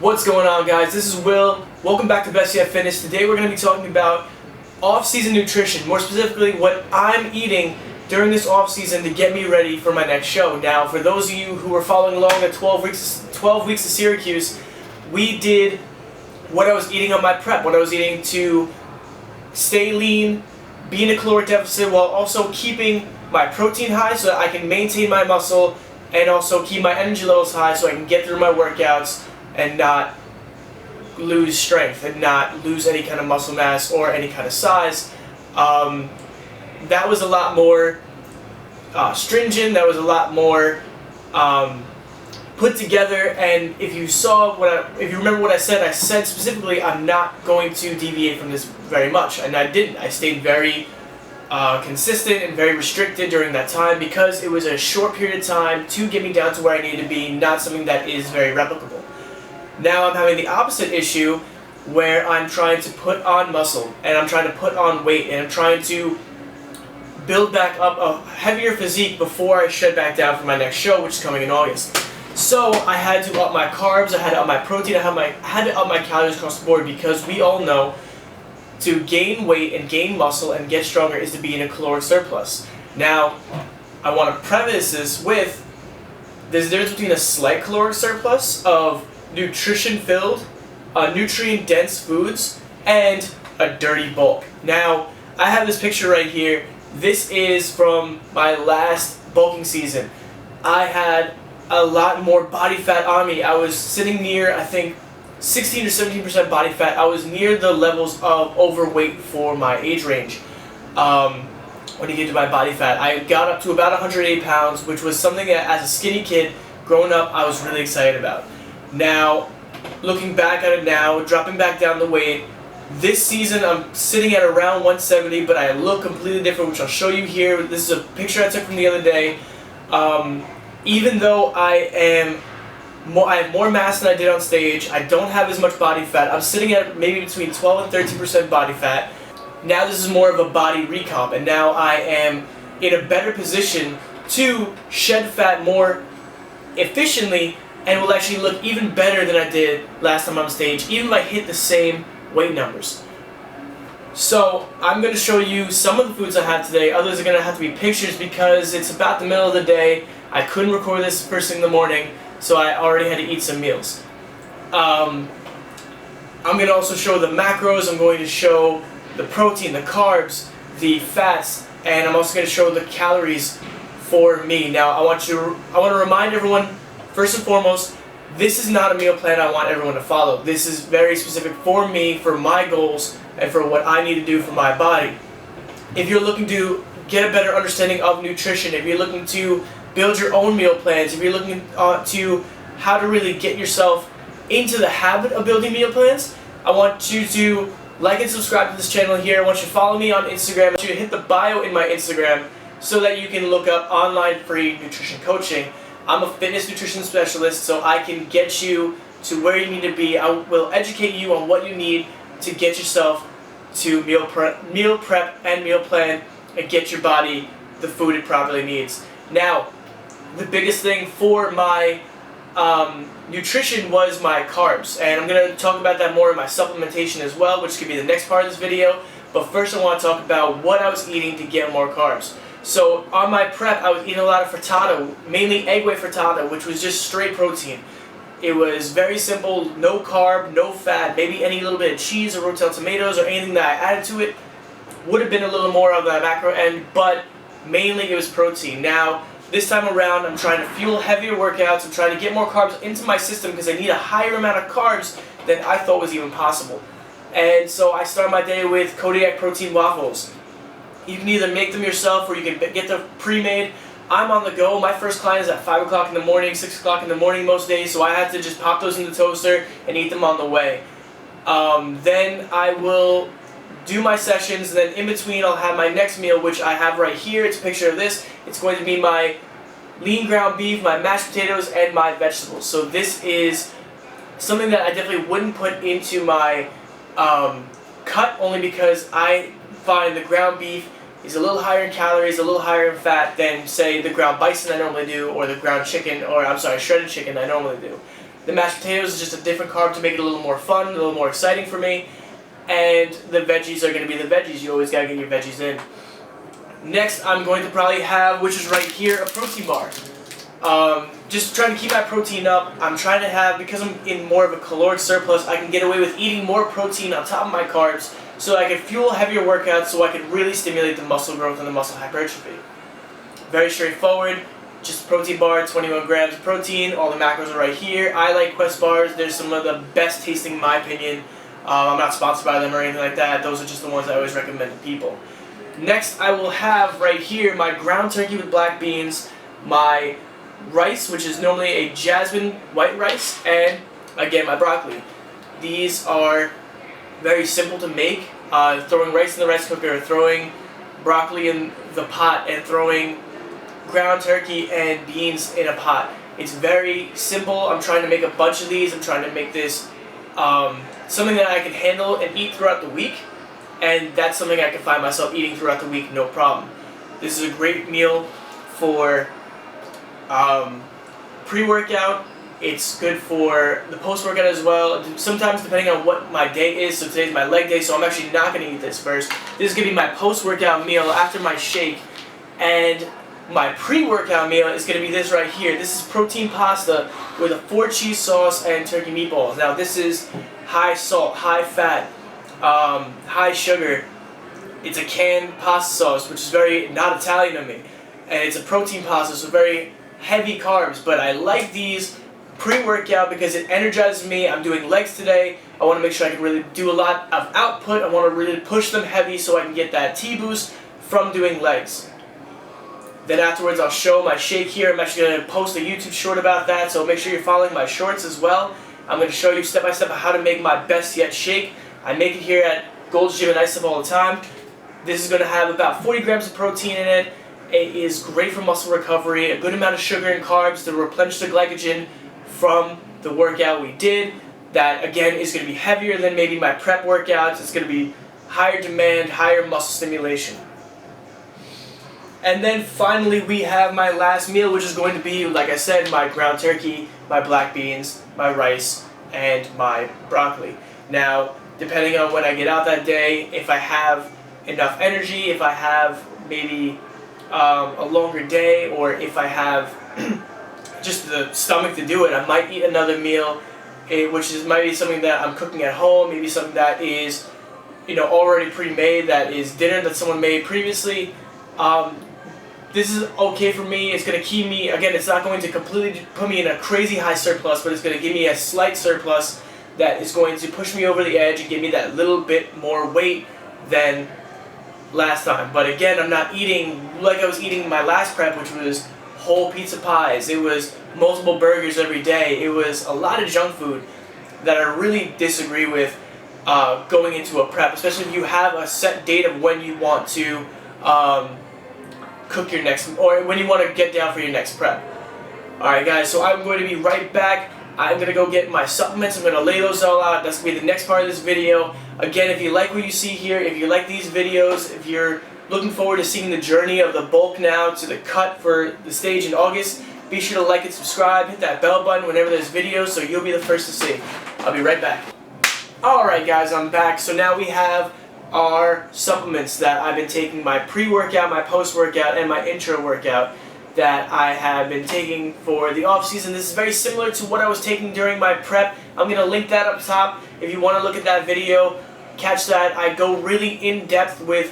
What's going on, guys? This is Will. Welcome back to Best Yet Fitness. Today we're going to be talking about off-season nutrition, more specifically what I'm eating during this off-season to get me ready for my next show. Now, for those of you who were following along at 12 weeks of Syracuse, we did what I was eating on my prep, what I was eating to stay lean, be in a caloric deficit while also keeping my protein high so that I can maintain my muscle and also keep my energy levels high so I can get through my workouts and not lose strength and not lose any kind of muscle mass or any kind of size. That was a lot more stringent, that was a lot more put together, and if you remember what I said specifically I'm not going to deviate from this very much, and I didn't. I stayed very consistent and very restricted during that time because it was a short period of time to get me down to where I needed to be, not something that is very replicable. Now I'm having the opposite issue where I'm trying to put on muscle and I'm trying to put on weight and I'm trying to build back up a heavier physique before I shed back down for my next show, which is coming in August. So I had to up my carbs, I had to up my protein, I had to up my calories across the board because we all know to gain weight and gain muscle and get stronger is to be in a caloric surplus. Now, I want to preface this with there's a difference between a slight caloric surplus of nutrition-filled, nutrient-dense foods and a dirty bulk. Now, I have this picture right here. This is from my last bulking season. I had a lot more body fat on me. I was sitting near, I think, 16 or 17% body fat. I was near the levels of overweight for my age range. When you get to my body fat, I got up to about 108 pounds, which was something that as a skinny kid growing up I was really excited about. Now, looking back at it now, dropping back down the weight, this season I'm sitting at around 170, but I look completely different, which I'll show you here. This is a picture I took from the other day. Even though I have more mass than I did on stage, I don't have as much body fat. I'm sitting at maybe between 12 and 13% body fat. Now this is more of a body recomp, and now I am in a better position to shed fat more efficiently and will actually look even better than I did last time on stage, even if I hit the same weight numbers. So I'm going to show you some of the foods I have today. Others are going to have to be pictures because it's about the middle of the day. I couldn't record this first thing in the morning, so I already had to eat some meals. I'm going to also show the macros. I'm going to show the protein, the carbs, the fats, and I'm also going to show the calories for me. Now I want to remind everyone, first and foremost, this is not a meal plan I want everyone to follow. This is very specific for me, for my goals, and for what I need to do for my body. If you're looking to get a better understanding of nutrition, if you're looking to build your own meal plans, if you're looking to how to really get yourself into the habit of building meal plans, I want you to like and subscribe to this channel here. I want you to follow me on Instagram. I want you to hit the bio in my Instagram so that you can look up online free nutrition coaching. I'm a fitness nutrition specialist, so I can get you to where you need to be. I will educate you on what you need to get yourself to meal prep and meal plan and get your body the food it probably needs. Now, the biggest thing for my nutrition was my carbs, and I'm going to talk about that more in my supplementation as well, which could be the next part of this video. But first I want to talk about what I was eating to get more carbs. So on my prep I was eating a lot of frittata, mainly egg white frittata, which was just straight protein. It was very simple, no carb, no fat, maybe any little bit of cheese or rotel tomatoes or anything that I added to it would have been a little more of that macro end, but mainly it was protein. Now, this time around, I'm trying to fuel heavier workouts. I'm trying to get more carbs into my system because I need a higher amount of carbs than I thought was even possible. And so I start my day with Kodiak protein waffles. You can either make them yourself or you can get them pre-made. I'm on the go. My first client is at 5 o'clock in the morning, 6 o'clock in the morning most days, so I have to just pop those in the toaster and eat them on the way. Then I will do my sessions, and then in between I'll have my next meal, which I have right here. It's a picture of this. It's going to be my lean ground beef, my mashed potatoes, and my vegetables. So this is something that I definitely wouldn't put into my cut, only because I find the ground beef is a little higher in calories, a little higher in fat than, say, the ground bison I normally do, or the ground chicken, or I'm sorry, shredded chicken I normally do. The mashed potatoes is just a different carb to make it a little more fun, a little more exciting for me. And the veggies are going to be the veggies. You always got to get your veggies in. Next, I'm going to probably have, which is right here, a protein bar. Just trying to keep my protein up. I'm trying to have, because I'm in more of a caloric surplus, I can get away with eating more protein on top of my carbs so I can fuel heavier workouts so I can really stimulate the muscle growth and the muscle hypertrophy. Very straightforward. Just a protein bar, 21 grams of protein. All the macros are right here. I like Quest bars. They're some of the best tasting in my opinion. I'm not sponsored by them or anything like that. Those are just the ones I always recommend to people. Next, I will have right here my ground turkey with black beans, my rice, which is normally a jasmine white rice, and again my broccoli. These are very simple to make. Throwing rice in the rice cooker, throwing broccoli in the pot, and throwing ground turkey and beans in a pot. It's very simple. I'm trying to make a bunch of these. I'm trying to make this something that I can handle and eat throughout the week, and that's something I can find myself eating throughout the week, no problem. This is a great meal for pre-workout. It's good for the post-workout as well. Sometimes depending on what my day is, so today's my leg day, so I'm actually not going to eat this first. This is going to be my post-workout meal after my shake, and my pre-workout meal is going to be this right here. This is protein pasta with a 4 cheese sauce and turkey meatballs. Now this is high salt, high fat, high sugar. It's a canned pasta sauce, which is very not Italian of me. And it's a protein pasta, so very heavy carbs. But I like these pre-workout because it energizes me. I'm doing legs today. I want to make sure I can really do a lot of output. I want to really push them heavy so I can get that T-boost from doing legs. Then afterwards I'll show my shake here. I'm actually going to post a YouTube short about that, so make sure you're following my shorts as well. I'm going to show you step by step how to make my best yet shake. I make it here at Gold's Gym and Ice Up all the time. This is going to have about 40 grams of protein in it. It is great for muscle recovery, a good amount of sugar and carbs to replenish the glycogen from the workout we did. That again is going to be heavier than maybe my prep workouts. It's going to be higher demand, higher muscle stimulation. And then finally we have my last meal, which is going to be, like I said, my ground turkey, my black beans, my rice, and my broccoli. Now, depending on when I get out that day, if I have enough energy, if I have maybe a longer day, or if I have just the stomach to do it, I might eat another meal, might be something that I'm cooking at home, maybe something that is, already pre-made, that is dinner that someone made previously. This is okay for me. It's going to keep me, again, it's not going to completely put me in a crazy high surplus, but it's going to give me a slight surplus that is going to push me over the edge and give me that little bit more weight than last time. But again, I'm not eating like I was eating my last prep, which was whole pizza pies. It was multiple burgers every day. It was a lot of junk food that I really disagree with going into a prep, especially if you have a set date of when you want to cook your next, or when you want to get down for your next prep. Alright guys, so I'm going to be right back. I'm going to go get my supplements. I'm going to lay those all out. That's going to be the next part of this video. Again, if you like what you see here, if you like these videos, if you're looking forward to seeing the journey of the bulk now to the cut for the stage in August, be sure to like and subscribe, hit that bell button whenever there's videos so you'll be the first to see. I'll be right back. Alright guys, I'm back. So now we have our supplements that I've been taking, my pre-workout, my post-workout, and my intra-workout that I have been taking for the off-season. This is very similar to what I was taking during my prep. I'm going to link that up top if you want to look at that video. Catch that. I go really in-depth with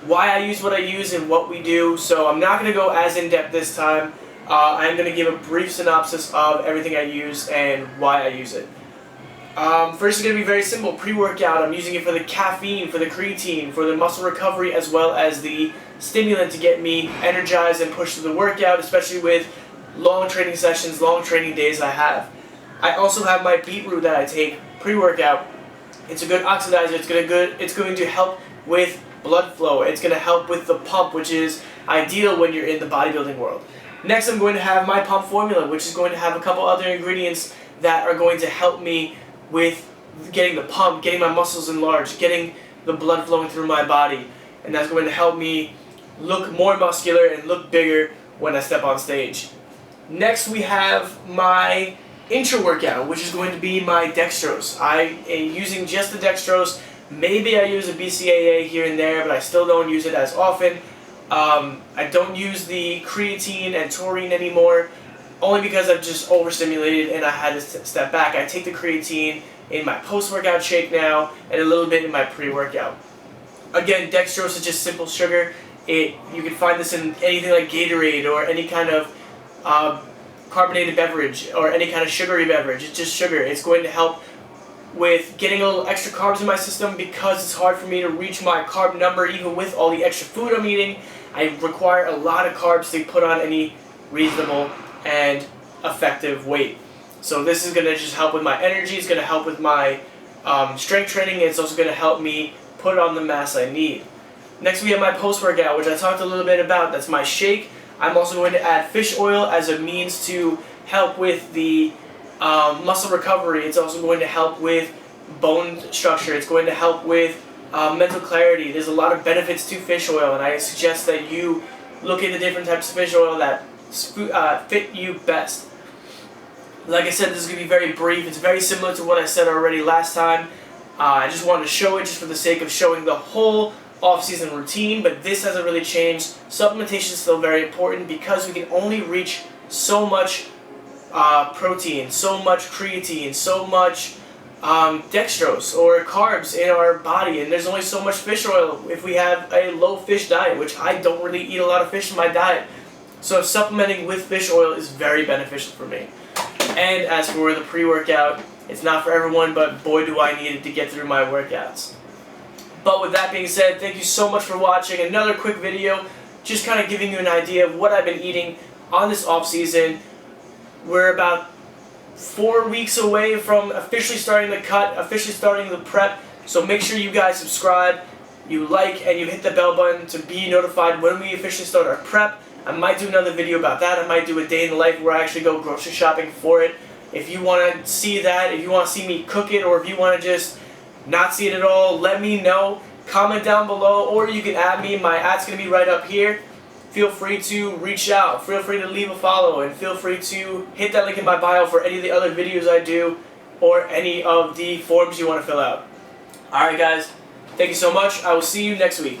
why I use what I use and what we do, so I'm not going to go as in-depth this time. I'm going to give a brief synopsis of everything I use and why I use it. First, it's going to be very simple. Pre-workout, I'm using it for the caffeine, for the creatine, for the muscle recovery, as well as the stimulant to get me energized and push through the workout, especially with long training sessions, long training days I have. I also have my beetroot that I take pre-workout. It's a good oxidizer. It's going to help with blood flow. It's going to help with the pump, which is ideal when you're in the bodybuilding world. Next, I'm going to have my pump formula, which is going to have a couple other ingredients that are going to help me with getting the pump, getting my muscles enlarged, getting the blood flowing through my body, and that's going to help me look more muscular and look bigger when I step on stage. Next we have my intra-workout, which is going to be my dextrose. I am using just the dextrose. Maybe I use a BCAA here and there, but I still don't use it as often. I don't use the creatine and taurine anymore, only because I'm just overstimulated and I had to step back. I take the creatine in my post-workout shake now and a little bit in my pre-workout. Again, dextrose is just simple sugar. You can find this in anything like Gatorade or any kind of carbonated beverage or any kind of sugary beverage. It's just sugar. It's going to help with getting a little extra carbs in my system because it's hard for me to reach my carb number even with all the extra food I'm eating. I require a lot of carbs to put on any reasonable and effective weight. So this is going to just help with my energy. It's going to help with my strength training. It's also going to help me put on the mass I need. Next we have my post-workout, which I talked a little bit about. That's my shake. I'm also going to add fish oil as a means to help with the muscle recovery. It's also going to help with bone structure. It's going to help with mental clarity. There's a lot of benefits to fish oil, and I suggest that you look at the different types of fish oil that fit you best. Like I said, this is going to be very brief. It's very similar to what I said already last time. I just wanted to show it just for the sake of showing the whole off-season routine, but this hasn't really changed. Supplementation is still very important because we can only reach so much protein, so much creatine, so much dextrose or carbs in our body, and there's only so much fish oil if we have a low fish diet, which I don't really eat a lot of fish in my diet. So supplementing with fish oil is very beneficial for me. And as for the pre-workout, it's not for everyone, but boy do I need it to get through my workouts. But with that being said, thank you so much for watching another quick video, just kind of giving you an idea of what I've been eating on this off season. We're about 4 weeks away from officially starting the cut, officially starting the prep, so make sure you guys subscribe, you like, and you hit the bell button to be notified when we officially start our prep. I might do another video about that. I might do a day in the life where I actually go grocery shopping for it. If you want to see that, if you want to see me cook it, or if you want to just not see it at all, let me know. Comment down below, or you can add me. My ad's going to be right up here. Feel free to reach out. Feel free to leave a follow, and feel free to hit that link in my bio for any of the other videos I do or any of the forms you want to fill out. Alright guys, thank you so much. I will see you next week.